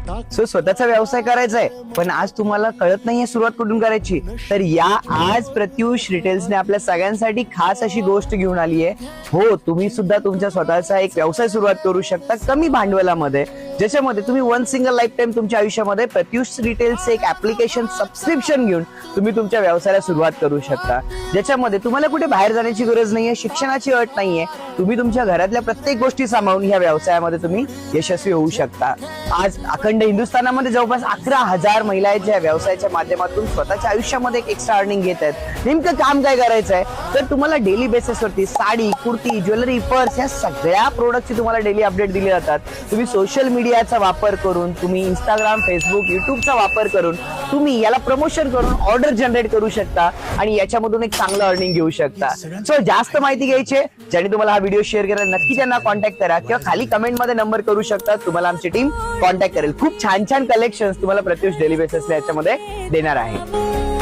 So स्वतःचा व्यवसाय करायचा आहे पण आज तुम्हाला कळत नाहीये सुरुवात कुठून करायची, तर या आज प्रत्युष रिटेल्सने आपल्या सगळ्यांसाठी खास अशी गोष्ट घेऊन आली आहे. हो, तुम्ही सुद्धा तुमच्या स्वतःचा एक व्यवसाय सुरुवात करू शकता कमी भांडवलामध्ये, ज्याच्यामध्ये तुम्ही वन सिंगल लाईफ टाइम तुमच्या आयुष्यामध्ये प्रत्युष रिटेल्सचे एक ऍप्लिकेशन सबस्क्रिप्शन घेऊन तुम्ही तुमच्या व्यवसायाला सुरुवात करू शकता, ज्याच्यामध्ये तुम्हाला कुठे बाहेर जाण्याची गरज नाहीये, शिक्षणाची अट नाहीये. तुम्ही तुमच्या घरातल्या प्रत्येक गोष्टी सांभाळून ह्या व्यवसायामध्ये तुम्ही यशस्वी होऊ शकता. आज अखंड हिंदुस्थानामध्ये जवळपास 11,000 महिला आहेत ज्या व्यवसायाच्या माध्यमातून स्वतःच्या आयुष्यामध्ये एक एक्स्ट्रा अर्निंग घेत आहेत. नेमकं काम काय करायचं आहे, तर तुम्हाला डेली बेसिसवरती साडी, कुर्ती, ज्वेलरी, पर्स या सगळ्या प्रोडक्टची तुम्हाला डेली अपडेट दिले जातात. तुम्ही सोशल मीडियाचा वापर करून, तुम्ही इंस्टाग्राम, फेसबुक, युट्यूबचा वापर करून तुम्ही याला प्रमोशन करून ऑर्डर जनरेट करू शकता आणि याच्यामधून एक चांगलं अर्निंग घेऊ शकता. सो जास्त माहिती घ्यायची आहे, ज्याने तुम्हाला हा व्हिडिओ शेअर केला नक्की त्यांना कॉन्टॅक्ट करा किंवा खाली कमेंट मध्ये नंबर करू शकता, तुम्हाला आमची टीम कॉन्टॅक्ट करेल. खूप छान छान कलेक्शन्स तुम्हाला प्रत्युष डेली बेसिसला याच्यामध्ये देणार आहे.